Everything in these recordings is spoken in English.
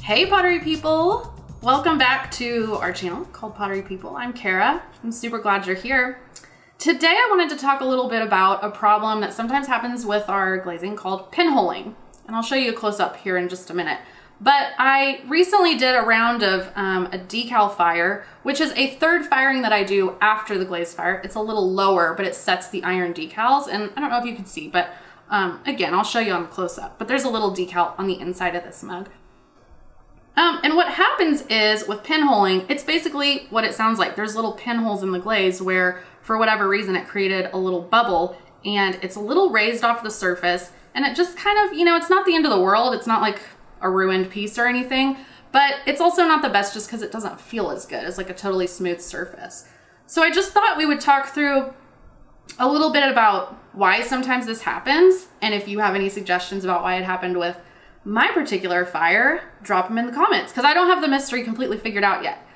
Hey Pottery people! Welcome back to our channel called Pottery People. I'm Kara. I'm super glad you're here. Today I wanted to talk a little bit about a problem that sometimes happens with our glazing called pinholing. And I'll show you a close-up here in just a minute. But I recently did a round of a decal fire, which is a third firing that I do after the glaze fire. It's a little lower, but it sets the iron decals. And I don't know if you can see, but again, I'll show you on the close-up. But there's a little decal on the inside of this mug. And what happens is with pinholing, it's basically what it sounds like. There's little pinholes in the glaze where, for whatever reason, it created a little bubble and it's a little raised off the surface. And it just kind of, you know, it's not the end of the world. It's not like a ruined piece or anything, but it's also not the best just because it doesn't feel as good as like a totally smooth surface. So I just thought we would talk through a little bit about why sometimes this happens. And if you have any suggestions about why it happened with my particular fire, drop them in the comments because I don't have the mystery completely figured out yet.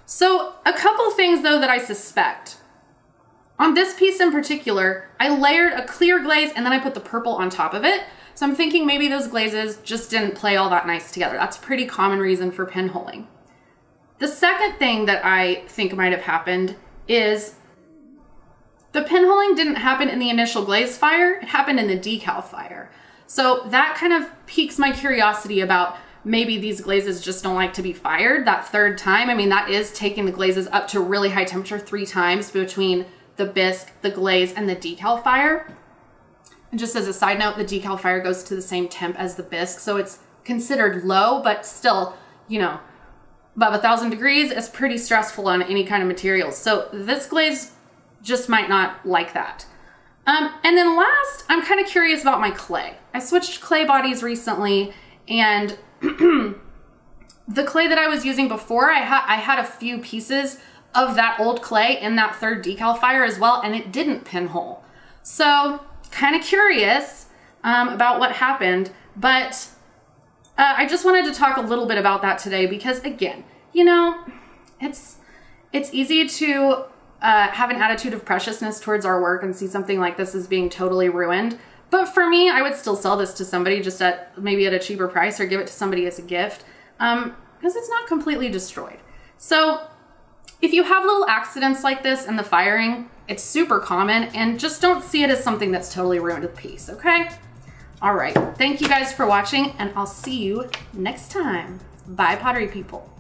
So a couple things though that I suspect. On this piece in particular, I layered a clear glaze and then I put the purple on top of it. So I'm thinking maybe those glazes just didn't play all that nice together. That's a pretty common reason for pinholing. The second thing that I think might have happened is the pinholing didn't happen in the initial glaze fire, it happened in the decal fire. So that kind of piques my curiosity about maybe these glazes just don't like to be fired that third time. I mean, that is taking the glazes up to really high temperature 3 times between the bisque, the glaze, and the decal fire. And just as a side note, the decal fire goes to the same temp as the bisque, so it's considered low, but still, you know, above 1,000 degrees is pretty stressful on any kind of materials. So this glaze just might not like that. And then last, I'm kind of curious about my clay. I switched clay bodies recently, and the clay that I was using before, I had a few pieces of that old clay in that third decal fire as well, and it didn't pinhole. So kind of curious about what happened, but I just wanted to talk a little bit about that today because, again, you know, it's easy to have an attitude of preciousness towards our work and see something like this as being totally ruined. But for me, I would still sell this to somebody just at maybe at a cheaper price or give it to somebody as a gift because it's not completely destroyed. So if you have little accidents like this in the firing, it's super common, and just don't see it as something that's totally ruined a piece, okay? All right, thank you guys for watching, and I'll see you next time. Bye, Pottery people.